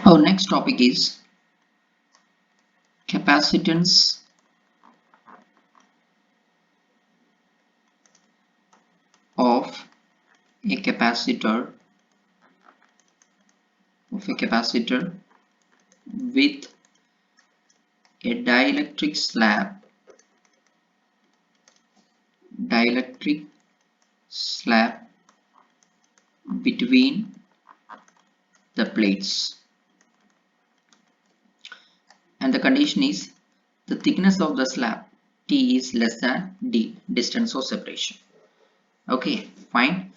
Our next topic is capacitance of a capacitor with a dielectric slab between the plates, and the condition is the thickness of the slab T is less than D, distance of separation. Okay, fine.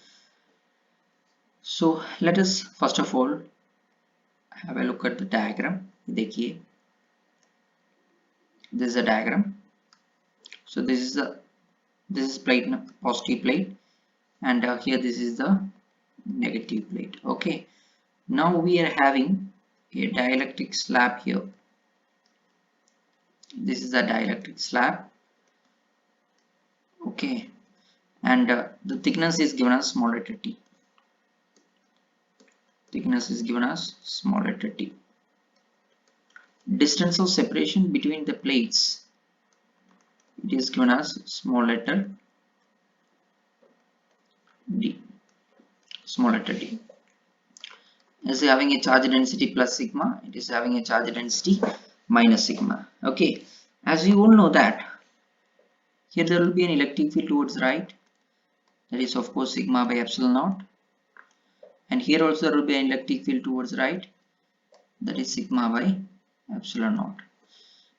So let us first of all have a look at the diagram. देखिए, this is a diagram. So this is plate, positive plate, and here this is the negative plate. Okay, now we are having a dielectric slab here. This is a dielectric slab. Okay, and the thickness is given as small letter t. Thickness is given as small letter t. Distance of separation between the plates, it is given as small letter d. Small letter d is having a charge density plus sigma. It is having a charge density minus sigma. Okay, as you all know that here there will be an electric field towards right, that is of course sigma by epsilon naught, and here also there will be an electric field towards right, that is sigma by epsilon naught.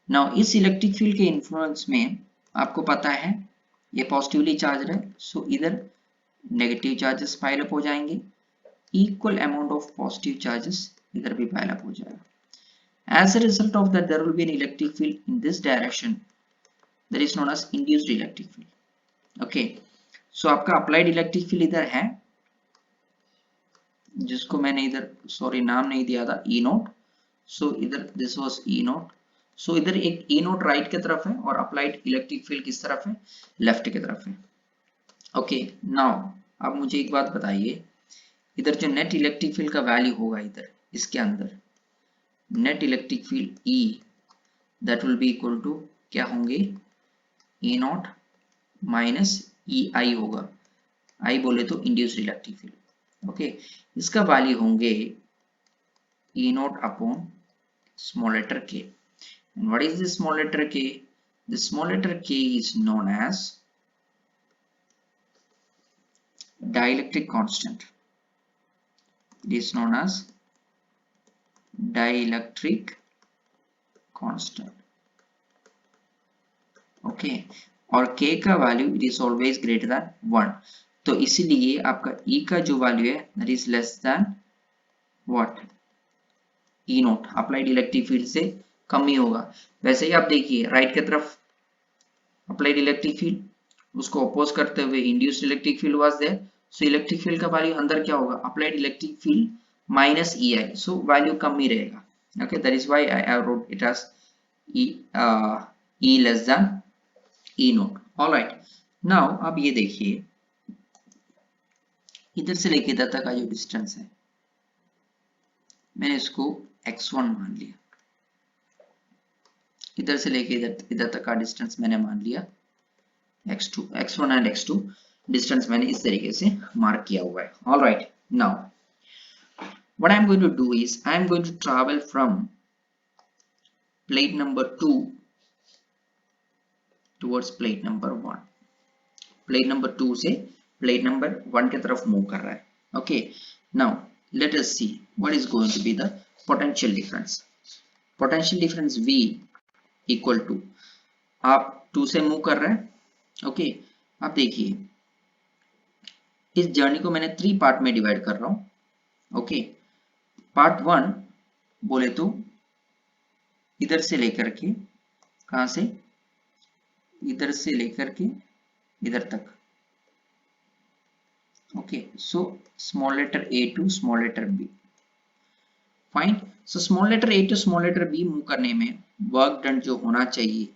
Now इस electric field के influence में आपको पता है ये positively charge है, सो इधर negative charges pile up हो जाएंगे, equal amount of positive charges इधर भी पाइल अप हो जाएगा. As a result of that, there will be an electric field in this direction that is known as induced electric field. Okay, so आपका applied electric field इधर है, जिसको मैंने इधर सॉरी नाम नहीं दिया था, E नोट. सो इधर this was E naught. So इधर एक E नोट राइट की तरफ है और अप्लाइड इलेक्ट्रिक फील्ड किस तरफ है, लेफ्ट की तरफ है. ओके, नाउ अब मुझे एक बात बताइए, इधर जो नेट इलेक्ट्रिक फील्ड का वैल्यू होगा इधर इसके अंदर, net electric field E that will be equal to क्या होंगे, E नॉट माइनस EI होगा. I बोले तो इंड्यूस्ड इलेक्ट्रिक फील्ड. ओके, इसका वैल्यू होंगे E naught upon small letter k. And what is this small letter k? The small letter k is known as dielectric constant. It is known as dielectric constant. Okay, और k का value it is always greater than 1. तो इसीलिए आपका E का जो value है that is less than what, E note, applied electric field से कम ही होगा. वैसे ही आप देखिए राइट की तरफ अप्लाइड इलेक्ट्रिक फील्ड, उसको अपोज करते हुए induced electric field was there, so electric field का वैल्यू अंदर क्या होगा, applied electric field minus EI, so value कम ही रहेगा. Okay, that is why I wrote it as E less than E naught. Alright, now अब ये देखिए इधर से लेके इधर तक का जो डिस्टेंस है, मैंने इसको x1 मान लिया, इधर से लेके इधर तक का डिस्टेंस मैंने मान लिया x2, x1 and x2 distance मैंने इस तरीके से मार्क किया हुआ है. Alright, now what I am going to do is I am going to travel from plate number 2 towards plate number 1. plate number 2 से plate number 1 की तरफ मूव कर रहा है. okay, now let us see what is going to be the potential difference. potential difference V equal to, आप 2 से move कर रहे हैं. ओके, आप देखिए इस जर्नी को मैंने 3 पार्ट में डिवाइड कर रहा हूं. ओके, पार्ट 1 बोले तो इधर से लेकर के, कहां से, इधर से लेकर के इधर तक. Okay, so small letter a to small letter b. Fine, so small letter a to small letter b move करने में वर्क डन जो होना चाहिए,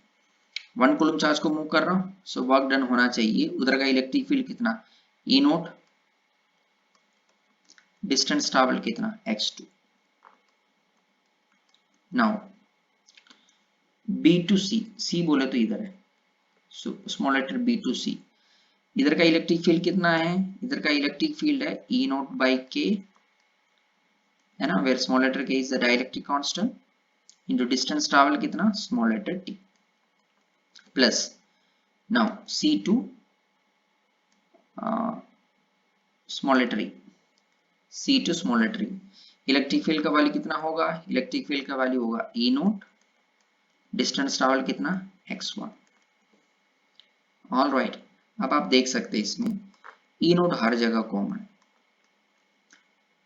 1 कूलम चार्ज को मूव कर रहा हूं, सो वर्क डन होना चाहिए उधर का इलेक्ट्रिक फील्ड कितना, E नोट, डिस्टेंस ट्रैवल कितना, x2. Now B to C, C बोले तो इधर है, so small letter B to C, इधर का इलेक्ट्रिक फील्ड कितना है, इधर का इलेक्ट्रिक फील्ड है E नॉट बाई के, है ना, where small letter K is the dielectric constant into distance travel कितना, small letter t, plus now C2 small letter e, C2 small letter e, electric field का value कितना होगा, electric field का value होगा E not, distance travel कितना, x1। All right, अब आप देख सकते हैं इसमें E नोट हर जगह कॉमन है,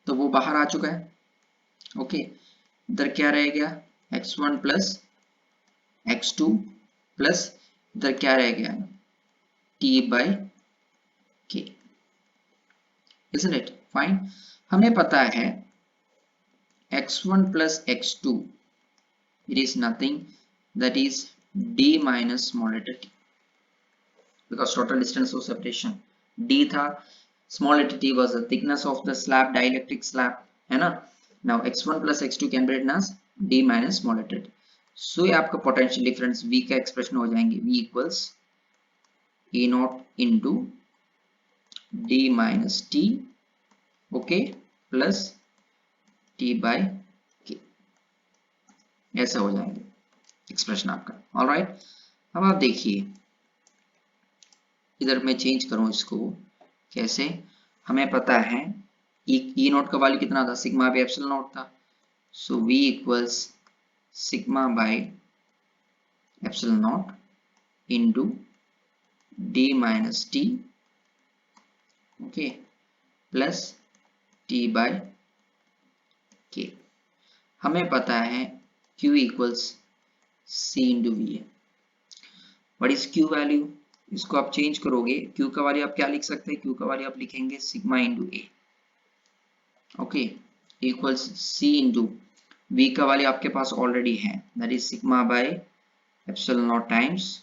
तो वो बाहर आ चुका है। ओके, इधर क्या रह गया, x1 प्लस x2 प्लस इधर क्या रह गया, t बाई के, isn't it? फाइन, हमें पता है x1 plus x2 it is nothing, that is d minus small letter t, because total distance of separation d था, small letter t was the thickness of the slab, dielectric slab, है ना। now x1 plus x2 can be written as d minus small letter t, so ये आपका potential difference v का expression हो जाएंगे, v equals e naught into d minus t, okay, plus t by k, ऐसा हो जाएंगे expression आपका। All right, अब आप देखिए इधर मैं चेंज करूं इसको, कैसे, हमें पता है ई नोट का वैल्यू कितना था, सिग्मा बाई एप्सिलॉन नोट था, so v equals sigma by epsilon naught into d minus t, okay, plus t by k। हमें पता है q equals c into V है। व्हाट इज q वैल्यू, इसको आप चेंज करोगे, q का value आप क्या लिख सकते हैं, q का वैल्यू आप लिखेंगे sigma into a, okay, equals c into v का वैल्यू आपके पास ऑलरेडी है, that is sigma by epsilon naught times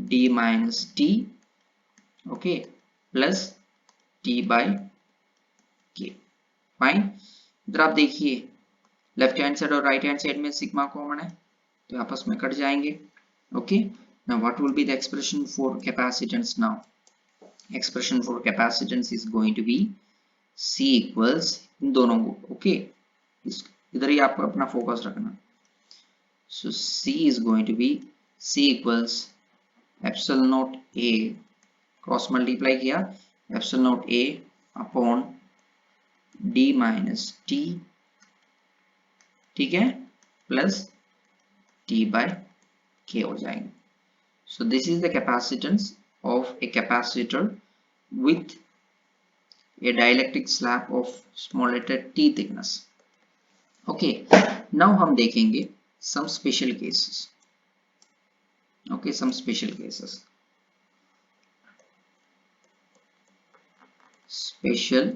d minus t, okay, plus t by k। Fine, इधर आप देखिए लेफ्ट हैंड साइड और राइट हैंड साइड में sigma common है, तो आपस में कट जाएंगे। Okay, now what will be the expression for capacitance now, expression for capacitance is going to be c equals इन दोनों को, ओके, इधर ही आपको अपना फोकस रखना, so c is going to be c equals epsilon naught a, cross multiply किया epsilon naught a upon d minus t, ठीक है, plus t by k हो जाएंगे। So this is the capacitance of a capacitor with a dielectric slab of small letter t thickness. Okay, now हम देखेंगे some special cases. Okay, some special cases. Special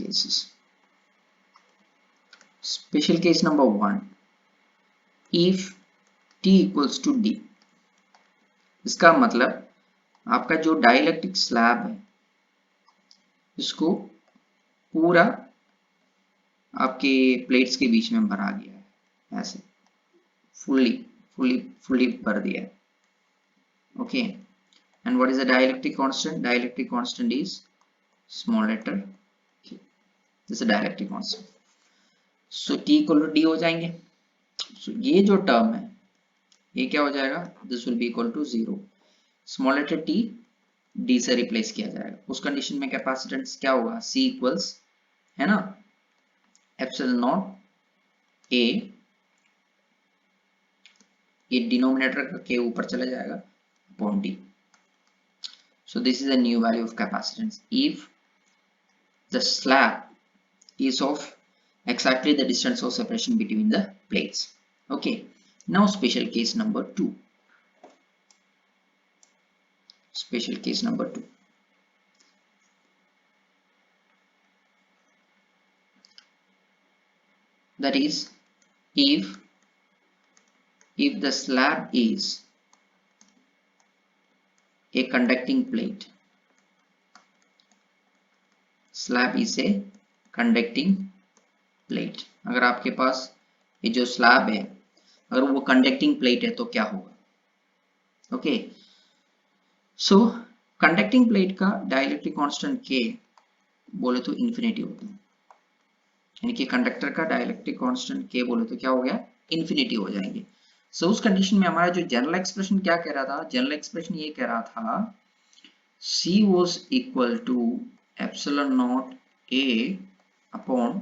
cases. Special case number 1. If t equals to d, इसका मतलब आपका जो dielectric slab है इसको पूरा आपके प्लेट्स के बीच में भरा गया है, ऐसे फुल्ली भर दिया है, okay. And what is the dielectric constant, dielectric constant is small letter k, this is dielectric constant, so t equal to d हो जाएंगे। सो ये जो टर्म है ये क्या हो जाएगा, this will be equal to 0, small letter t d से रिप्लेस किया जाएगा, उस कंडीशन में कैपेसिटेंस क्या होगा, c इक्वल्स, है ना, एप्सिलॉन नॉट a, ये डिनोमिनेटर के ऊपर चला जाएगा upon d। So this is a new value of capacitance if the slab is of exactly the distance of separation between the plates. Okay, now special case number 2. Special case number 2. That is if the slab is a conducting plate, slab is a conducting plate, अगर आपके पास ये जो slab है अगर वो conducting plate है तो क्या होगा? ओके, सो कंडक्टिंग प्लेट का डाइलेक्ट्रिक कांस्टेंट के बोले तो इन्फिनिटी होता है, यानी कि कंडक्टर का डाइलेक्ट्रिक कांस्टेंट के बोले तो क्या हो गया? इन्फिनिटी हो जाएंगे। सो उस कंडीशन में हमारा जो जनरल एक्सप्रेशन क्या कह रहा था? जनरल एक्सप्रेशन ये कह रहा था C was equal to epsilon naught A upon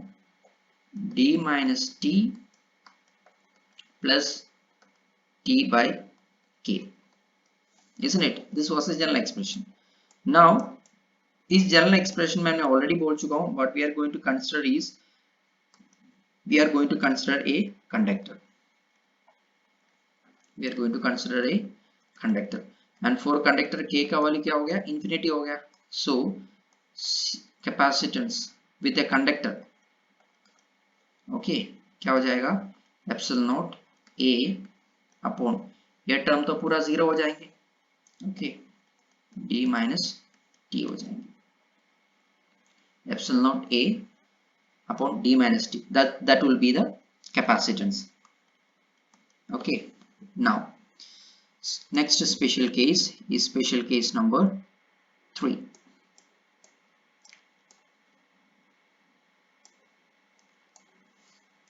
D minus T plus T by K, isn't it? This was the general expression. Now इस जनरल एक्सप्रेशन में मैं ऑलरेडी बोल चुका हूं, what we are going to consider is we are going to consider a conductor. We are going to consider a conductor and for conductor K का value क्या हो गया? इन्फिनिटी हो गया. So capacitance with a conductor, okay, क्या हो जाएगा? Epsilon naught A upon, ये टर्म तो पूरा जीरो हो जाएंगे, ओके, D माइनस T हो जाएंगे. Epsilon naught A upon D minus T, that will be the capacitance. Okay, now next special case is special case number 3.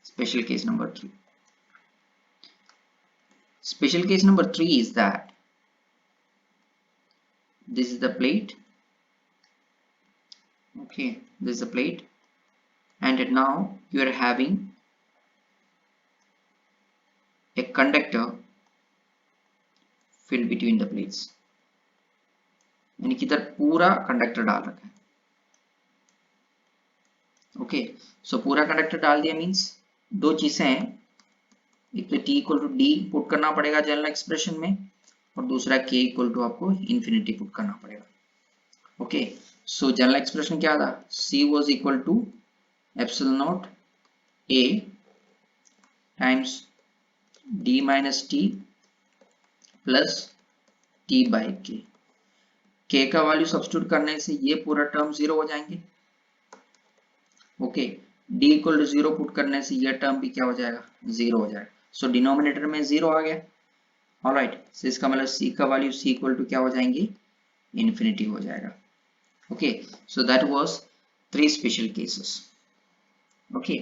Special case number 3. Special case number 3 is that this is the plate, okay, this is the plate, and now you are having a conductor filled between the plates, यानी कि इधर पूरा conductor डाल रखा है, okay. सो पूरा conductor डाल दिया मींस दो चीजें हैं, एक तो T equal to D put करना पड़ेगा जनरल एक्सप्रेशन में, और दूसरा K इक्वल टू आपको इन्फिनिटी पुट करना पड़ेगा, ओके. सो जनरल एक्सप्रेशन क्या था? C was equal to epsilon naught A times D minus T plus T by K. K का वैल्यू सब्स्टिट्यूट करने से ये पूरा टर्म जीरो हो जाएंगे, okay. D equal to zero put करने से ये टर्म भी क्या हो जाएगा? जीरो हो जाएगा. सो डिनोमिनेटर में जीरो आ गया, ऑलराइट. सो इसका मतलब C का वैल्यू C इक्वल टू क्या हो जाएंगे? इन्फिनिटी हो जाएगा, okay. So that was 3 special cases, okay.